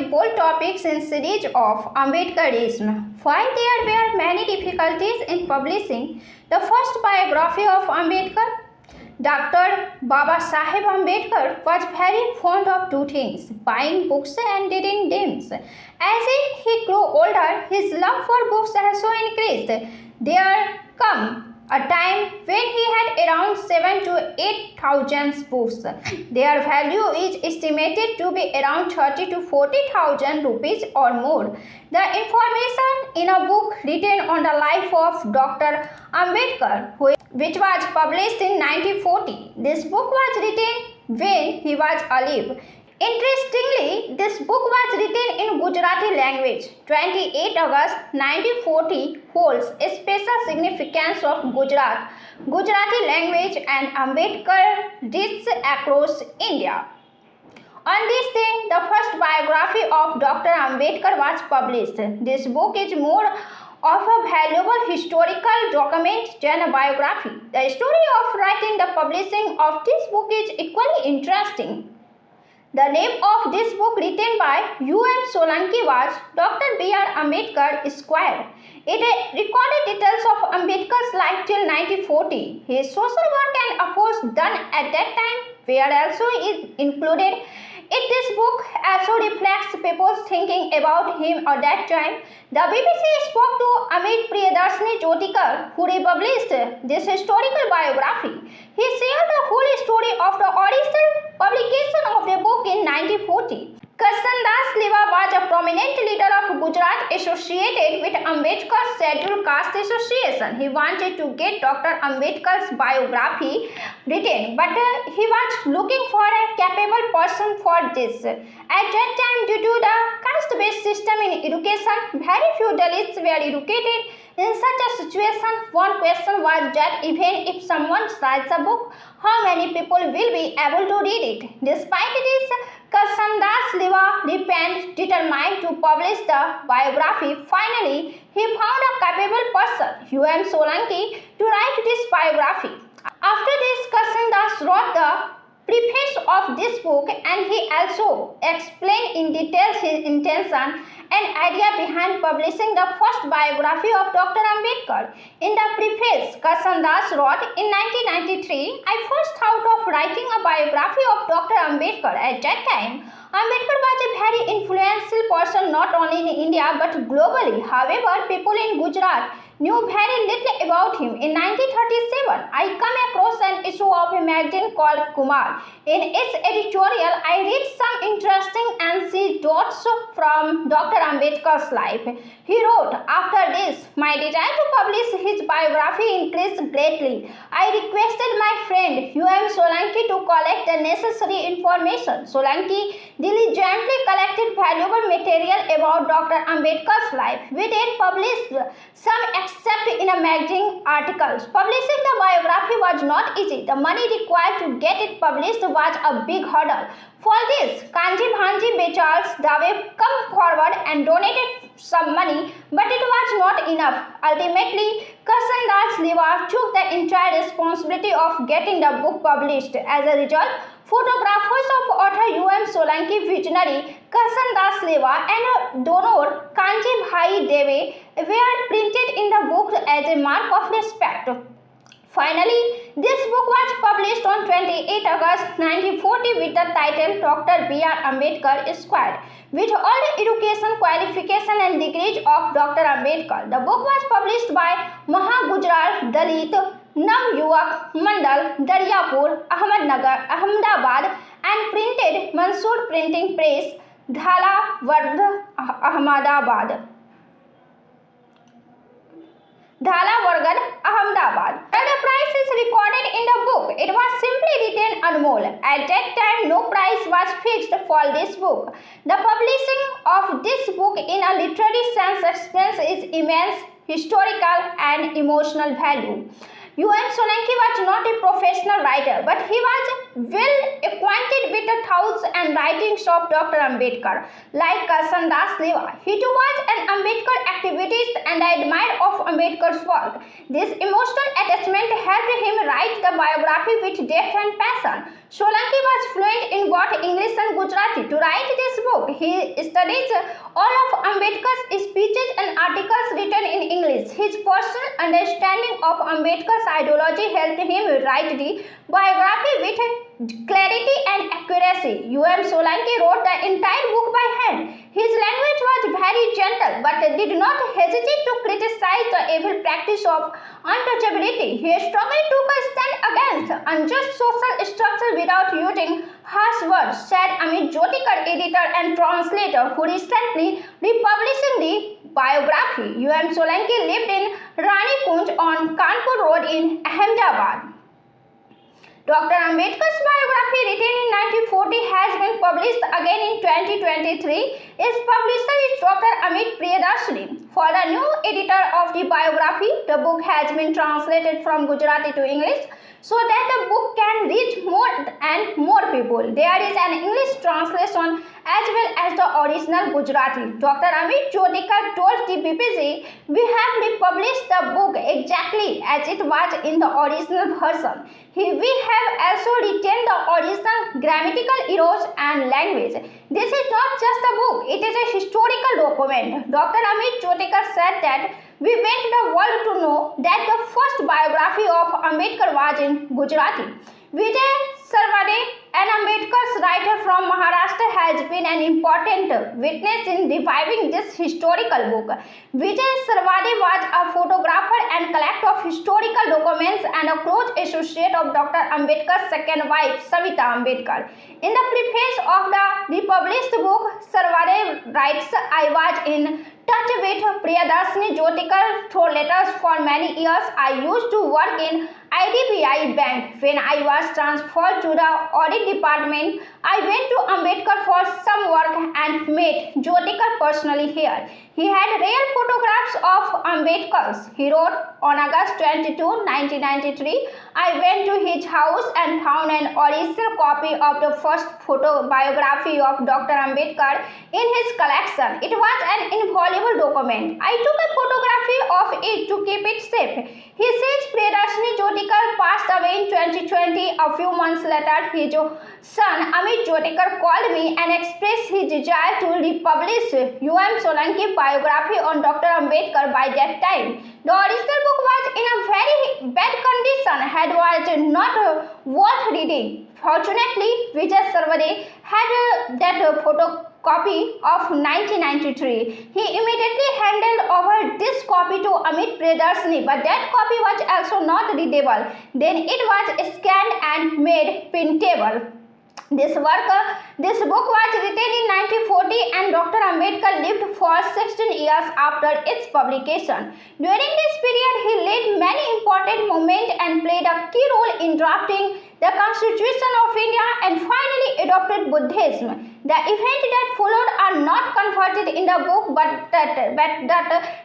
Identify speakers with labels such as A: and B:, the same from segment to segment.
A: bold topics in series of Ambedkarism. While there were many difficulties in publishing the first biography of Ambedkar, Dr. Baba Saheb Ambedkar was very fond of two things: buying books and reading them. As he grew older, his love for books also increased. There come a time when he had around 7 to 8,000 books. Their value is estimated to be around 30 to 40,000 rupees or more. The information in a book written on the life of Dr. Ambedkar, which was published in 1940. This book was written when he was alive. Interestingly, this book was written in Gujarati language. 28 August 1940 holds a special significance of Gujarati language and Ambedkar reads across India. On this day, the first biography of Dr. Ambedkar was published. This book is more of a valuable historical document than a biography. The story of writing the publishing of this book is equally interesting. The name of this book, written by U.M. Solanki, was Dr. B.R. Ambedkar Esquire. It recorded details of Ambedkar's life till 1940. His social work and efforts done at that time were also included. This book also reflects people's thinking about him at that time. The BBC spoke to Amit Priyadarshini Jyotikar, who republished this historical biography. He shared the whole story of the original publication of the book in 1940. Karsandas Liva was a prominent leader of Gujarat associated with Ambedkar's Scheduled Caste Association. He wanted to get Dr. Ambedkar's biography written, but he was looking for a capable person for this. At that time, due to the caste-based system in education, very few Dalits were educated. In such a situation, one question was that even if someone writes a book, how many people will be able to read it? Despite this, Karsandas Liva remained determined to publish the biography. Finally, he found a capable person, U.M. Solanki, to write this biography. After this, Karsandas wrote the preface of this book, and he also explained in detail his intention and idea behind publishing the first biography of Dr. Ambedkar. In the preface, Karsandas wrote, "In 1993, I first thought of writing a biography of Dr. Ambedkar. At that time, Ambedkar was a very influential person not only in India but globally. However, people in Gujarat knew very little about him. In 1937, I come across an issue of a magazine called Kumar. In its editorial, I read some interesting anecdotes from Dr. Ambedkar's life." He wrote, "After this, my desire to publish his biography increased greatly. I requested my friend U.M. Solanki to collect the necessary information. Solanki diligently collected valuable material about Dr. Ambedkar's life. We then published some except in a magazine articles. Publishing the biography was not easy. The money required to get it published was a big hurdle. For this, Kanji Bhanji Bechar's Dave come forward and donated some money, but it was not enough. Ultimately, Karsandas Liva took the entire responsibility of getting the book published. As a result, photographs of author U.M. Solanki, visionary Karsandas Liva, and donor Kanji Bhai Deve were printed in the book as a mark of respect. Finally, this book was published on 28 August 1940 with the title Dr. B.R. Ambedkar Esquire, with all the education, qualification and degrees of Dr. Ambedkar. The book was published by Maha-Gujarat Dalit Navyuvak Mandal, Daryapur, Ahmedabad, and printed Mansoor Printing Press, Dhala Varg, Ahmedabad. While the price is recorded in the book, it was simply written Anmol. At that time, no price was fixed for this book. The publishing of this book in a literary sense explains its immense historical and emotional value. U.M. Solanki was not a professional writer, but he was well acquainted with the thoughts and writings of Dr. Ambedkar. Like Karsandas Liva, he too was an Ambedkar activist and admired of Ambedkar's work. This emotional attachment helped him write the biography with depth and passion. Solanki was fluent in both English and Gujarati. To write this book, he studies all of Ambedkar's speeches and articles written in English. His personal understanding of Ambedkar's ideology helped him write the biography with clarity and accuracy. U.M. Solanki wrote the entire book by hand. His language was very gentle but did not hesitate to criticize the evil practice of untouchability. He strongly took a stand against unjust social structure without using harsh words, said Amit Jyotikar, editor and translator who recently republished the biography. U.M. Solanki lived in Rani Kunj on Kanpur Road in Ahmedabad. Dr. Ambedkar's biography, written in 1940, has been published again in 2023. Its publisher is Dr. Amit Priyadarsini. For the new editor of the biography, the book has been translated from Gujarati to English so that the book can reach more and more people. There is an English translation as well as the original Gujarati. Dr. Amit Jyotikar told the BBC, "We have republished the book exactly as it was in the original version. We have also retained the original grammatical errors and language. This is not just a book, it is a historical document." Dr. Amit Jyotikar said that we want the world to know that the first biography of Ambedkar was in Gujarati. Vijay Sarvade, an Ambedkar's writer from Maharashtra, has been an important witness in reviving this historical book. Vijay Sarvade was a photographer and collector of historical documents and a close associate of Dr. Ambedkar's second wife, Savita Ambedkar. In the preface of the republished book, Sarvade writes, "I was in touch with Priyadarsini Jyotikar through letters for many years. I used to work in IDBI Bank. When I was transferred to the audit department, I went to Ambedkar for some work and met Jyotikar personally here. He had rare photographs of Ambedkar's." He wrote on August 22, 1993, "I went to his house and found an original copy of the first photobiography of Dr. Ambedkar in his collection. It was an invaluable document. I took a photography of it to keep it safe." He says Priyadarsini Jyotikar passed away in 2020. A few months later, his son Amit Jyotikar called me and expressed his desire to republish U.M. Solanki biography on Dr. Ambedkar. By that time, the original book was in a very bad condition and was not worth reading. Fortunately, Vijay Sarvade had that photocopy of 1993. He immediately handed over this copy to Amit Priyadarsini, but that copy was also not readable. Then it was scanned and made printable. This book was written in 1940 and Dr. Ambedkar lived for 16 years after its publication. During this period, he led many important movements and played a key role in drafting the Constitution of India and finally adopted Buddhism. The events that followed are not converted in the book, but that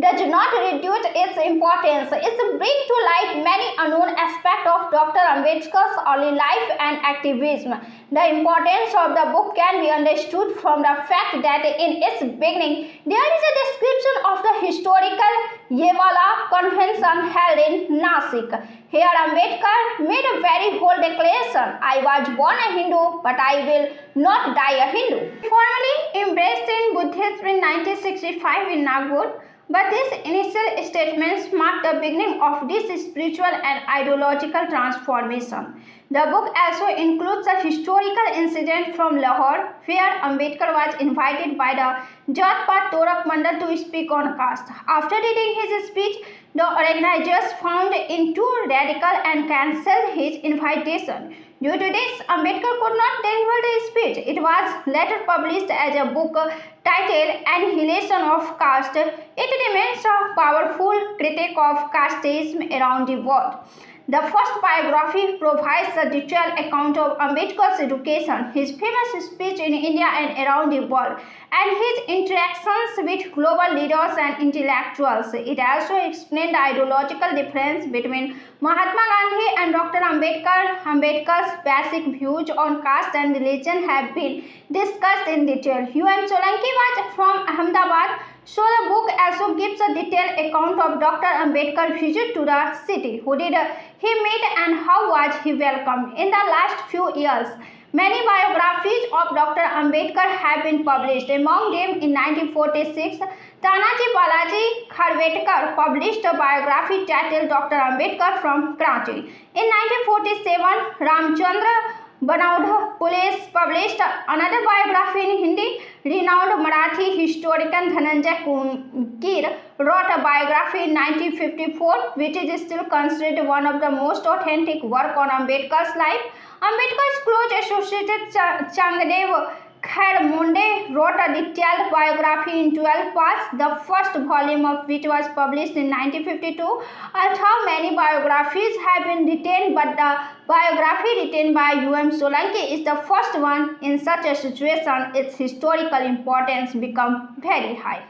A: does not reduce its importance. It brings to light many unknown aspects of Dr. Ambedkar's early life and activism. The importance of the book can be understood from the fact that in its beginning there is a description of the historical Yevala Convention held in Nasik. Here Ambedkar made a very bold declaration: "I was born a Hindu, but I will not die a Hindu." Formally embraced in Buddhism in 1965 in Nagpur, but these initial statements marked the beginning of this spiritual and ideological transformation. The book also includes a historical incident from Lahore, where Ambedkar was invited by the Jat Pat Torak Mandal to speak on caste. After reading his speech, the organizers found it too radical and cancelled his invitation. Due to this, Ambedkar could not deliver the speech. It was later published as a book titled Annihilation of Caste. It remains a powerful critique of casteism around the world. The first biography provides a detailed account of Ambedkar's education, his famous speech in India and around the world, and his interactions with global leaders and intellectuals. It also explains the ideological difference between Mahatma Gandhi and Dr. Ambedkar. Ambedkar's basic views on caste and religion have been discussed in detail. U.M. Solanki was from Ahmedabad. So the book also gives a detailed account of Dr. Ambedkar's visit to the city. Who did he meet and how was he welcomed? In the last few years, many biographies of Dr. Ambedkar have been published. Among them, in 1946, Tanaji Balaji Ambedkar published a biography titled Dr. Ambedkar from Karachi. In 1947, Ramchandra Banaudh Police published another biography in Hindi. Renowned Marathi historian Dhananjay Kunkir wrote a biography in 1954, which is still considered one of the most authentic work on Ambedkar's life. Ambedkar's close associate Changdev Khairmunde wrote a detailed biography in 12 parts, the first volume of which was published in 1952. Although many biographies have been written, but the biography written by U.M. Solanki is the first one. In such a situation, its historical importance becomes very high.